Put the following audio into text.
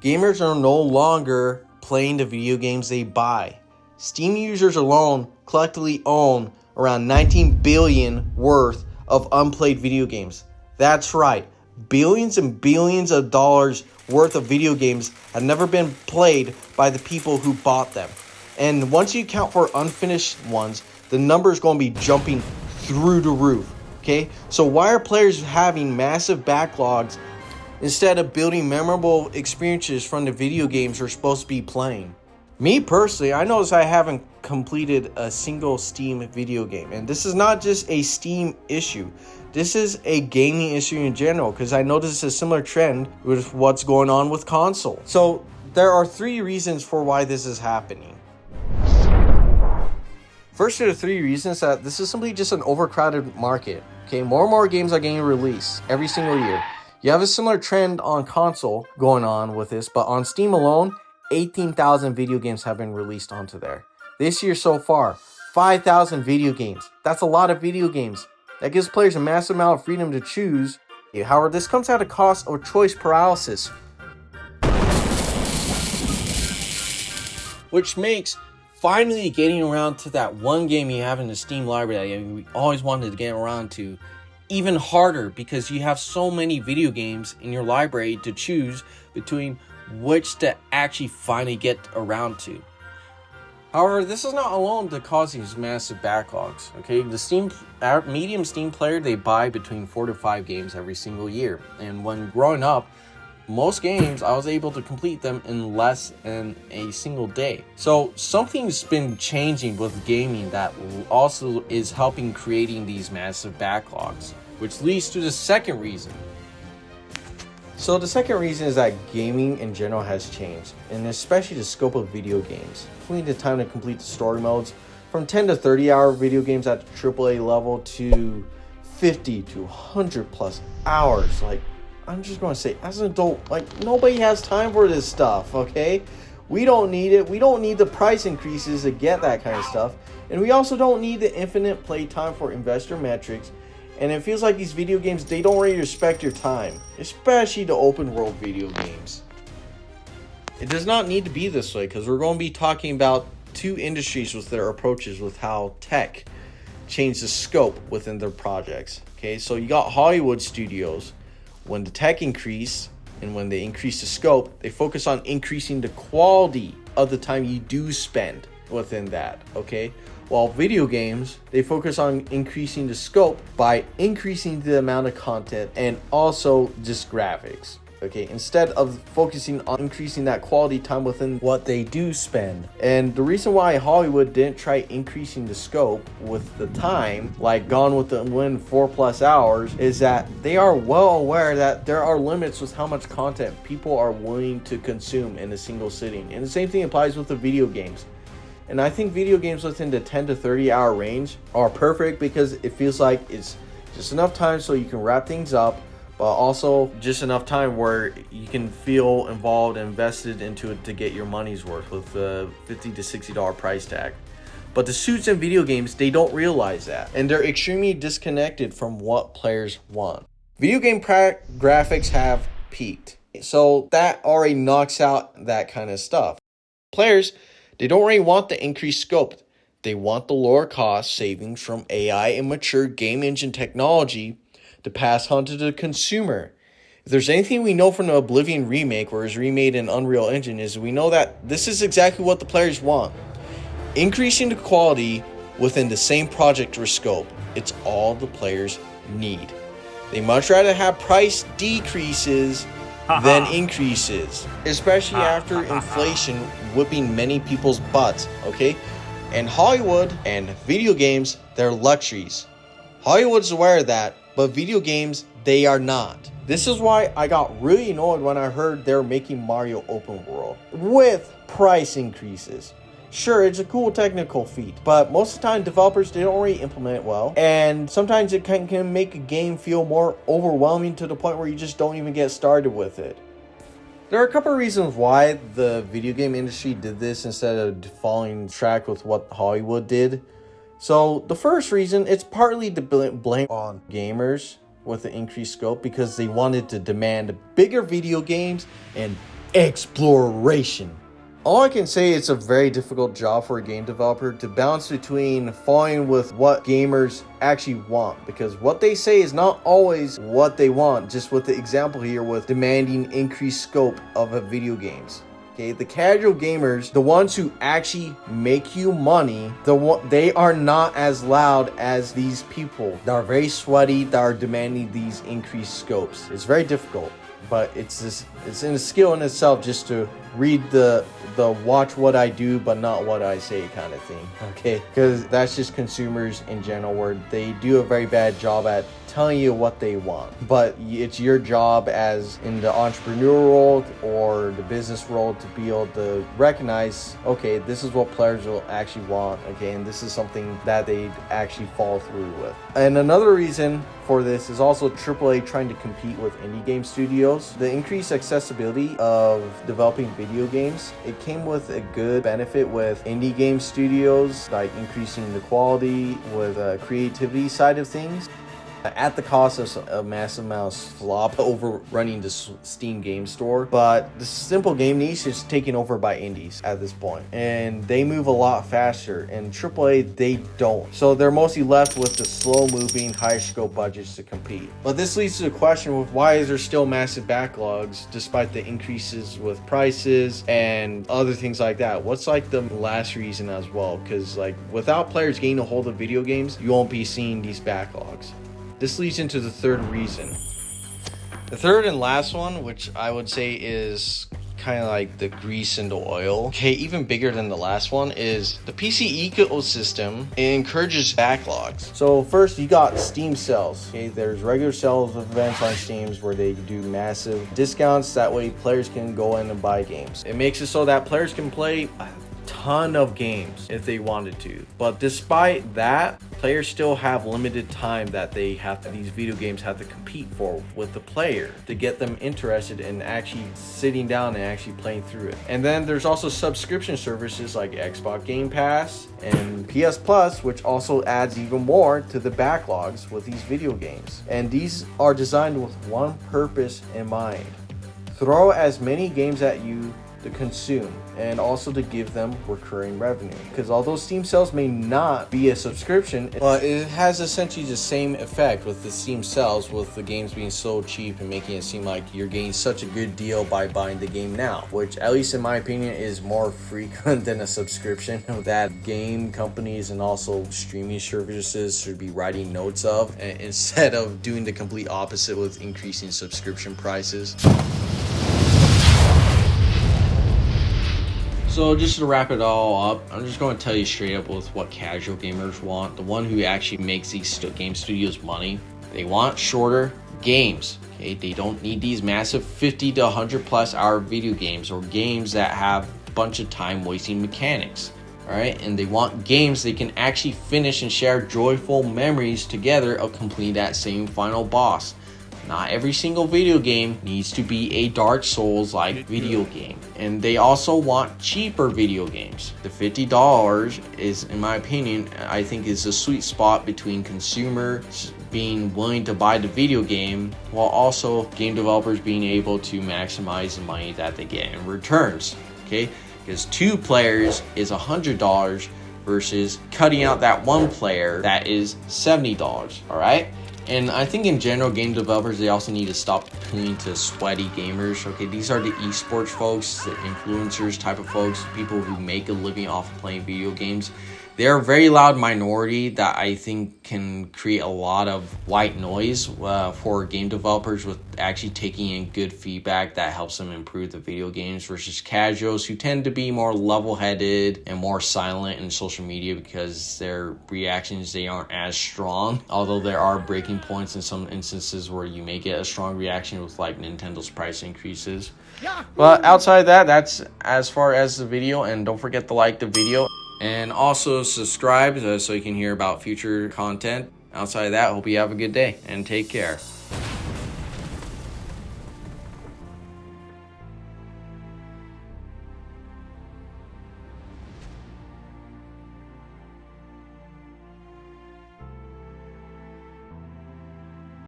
Gamers are no longer playing the video games they buy. Steam users alone collectively own around 19 billion worth of unplayed video games. That's right, billions and billions of dollars worth of video games have never been played by the people who bought them. And once you account for unfinished ones, the number is going to be jumping through the roof. Okay, so why are players having massive backlogs instead of building memorable experiences from the video games they're supposed to be playing? Me personally, I notice I haven't completed a single Steam video game. And this is not just a Steam issue. This is a gaming issue in general, because I noticed a similar trend with what's going on with console. So there are 3 reasons for why this is happening. First of the 3 reasons that this is simply just an overcrowded market. Okay, more and more games are getting released every single year. You have a similar trend on console going on with this, but on Steam alone, 18,000 video games have been released onto there. This year so far, 5,000 video games. That's a lot of video games. That gives players a massive amount of freedom to choose. However, this comes at a cost of choice paralysis, which makes finally getting around to that one game you have in the Steam library that you always wanted to get around to even harder, because you have so many video games in your library to choose between which to actually finally get around to. However, this is not alone to cause these massive backlogs. Okay, our medium Steam player, they buy between 4 to 5 games every single year. And when growing up, most games I was able to complete them in less than a single day. So something's been changing with gaming that also is helping creating these massive backlogs, which leads to the second reason. So the second reason is that gaming in general has changed, and especially the scope of video games, including the time to complete the story modes, from 10 to 30 hour video games at the AAA level to 50 to 100 plus hours. Like, I'm just going to say, as an adult, like, nobody has time for this stuff, okay? We don't need it. We don't need the price increases to get that kind of stuff. And we also don't need the infinite play time for investor metrics. And it feels like these video games, they don't really respect your time, especially the open world video games. It does not need to be this way, because we're going to be talking about 2 industries with their approaches with how tech changed the scope within their projects. Okay, so you got Hollywood studios. When the tech increase and when they increase the scope, they focus on increasing the quality of the time you do spend within that, okay? While video games, they focus on increasing the scope by increasing the amount of content and also just graphics, okay? Instead of focusing on increasing that quality time within what they do spend. And the reason why Hollywood didn't try increasing the scope with the time, like Gone with the Wind 4+ hours, is that they are well aware that there are limits with how much content people are willing to consume in a single sitting. And the same thing applies with the video games. And I think video games within the 10 to 30 hour range are perfect, because it feels like it's just enough time so you can wrap things up, but also just enough time where you can feel involved and invested into it to get your money's worth with the $50 to $60 price tag. But the suits in video games, they don't realize that, and they're extremely disconnected from what players want. Video game graphics have peaked, so that already knocks out that kind of stuff. Players, they don't really want the increased scope. They want the lower cost savings from AI and mature game engine technology to pass on to the consumer. If there's anything we know from the Oblivion remake, where it's remade in Unreal Engine, is we know that this is exactly what the players want. Increasing the quality within the same project or scope. It's all the players need. They much rather have price decreases than increases, especially after inflation whipping many people's butts, okay? And Hollywood and video games, they're luxuries. Hollywood's aware of that, but video games, they are not. This is why I got really annoyed when I heard they're making Mario open world with price increases. Sure, it's a cool technical feat, but most of the time developers, they don't really implement it well, and sometimes it can make a game feel more overwhelming to the point where you just don't even get started with it. There are a couple of reasons why the video game industry did this instead of following track with what Hollywood did. So the first reason, it's partly to blame on gamers with the increased scope, because they wanted to demand bigger video games and exploration. All I can say, it's a very difficult job for a game developer to balance between falling with what gamers actually want, because what they say is not always what they want. Just with the example here with demanding increased scope of a video games. Okay, the casual gamers, the ones who actually make you money, they are not as loud as these people that are very sweaty, that are demanding these increased scopes. It's very difficult, but it's in a skill in itself just to read the watch what I do but not what I say kind of thing. Okay, because that's just consumers in general, where they do a very bad job at telling you what they want. But it's your job, as in the entrepreneurial world or the business world, to be able to recognize, okay, this is what players will actually want, okay, and this is something that they actually follow through with. And another reason for this is also AAA trying to compete with indie game studios. The increased accessibility of developing video games, it came with a good benefit with indie game studios, like increasing the quality with creativity side of things, at the cost of a massive amount of slop overrunning the Steam game store. But the simple game niche is taken over by indies at this point, and they move a lot faster, and AAA, they don't. So they're mostly left with the slow moving, higher scope budgets to compete. But this leads to the question of why is there still massive backlogs despite the increases with prices and other things like that? What's like the last reason as well? Because like without players getting a hold of video games, you won't be seeing these backlogs. This leads into the third reason. The third and last one, which I would say is kind of like the grease in the oil, okay, even bigger than the last one, is the PC ecosystem. It encourages backlogs. So first, you got Steam sales. Okay, there's regular sales events on Steam where they do massive discounts. That way players can go in and buy games. It makes it so that players can play a ton of games if they wanted to. But despite that, players still have limited time that these video games have to compete for with the player to get them interested in actually sitting down and actually playing through it. And then there's also subscription services like Xbox Game Pass and PS Plus, which also adds even more to the backlogs with these video games. And these are designed with one purpose in mind: throw as many games at you to consume, and also to give them recurring revenue. Because although Steam sales may not be a subscription, but it has essentially the same effect with the Steam sales, with the games being so cheap and making it seem like you're getting such a good deal by buying the game now, which at least in my opinion is more frequent than a subscription that game companies and also streaming services should be writing notes of, instead of doing the complete opposite with increasing subscription prices. So just to wrap it all up, I'm just going to tell you straight up with what casual gamers want. The one who actually makes these game studios money. They want shorter games. Okay, they don't need these massive 50 to 100 plus hour video games or games that have a bunch of time wasting mechanics. All right, and they want games they can actually finish and share joyful memories together of completing that same final boss. Not every single video game needs to be a Dark Souls-like video game. And they also want cheaper video games. The $50 is, in my opinion, I think is a sweet spot between consumers being willing to buy the video game while also game developers being able to maximize the money that they get in returns. Okay, because 2 players is $100 versus cutting out that 1 player that is $70. All right. And I think in general, game developers, they also need to stop appealing to sweaty gamers. Okay, these are the esports folks, the influencers type of folks, people who make a living off of playing video games. They're a very loud minority that I think can create a lot of white noise for game developers with actually taking in good feedback that helps them improve the video games, versus casuals who tend to be more level-headed and more silent in social media because their reactions, they aren't as strong. Although there are breaking points in some instances where you may get a strong reaction with like Nintendo's price increases. But outside of that, that's as far as the video, and don't forget to like the video. And also subscribe so you can hear about future content. Outside of that, hope you have a good day and take care.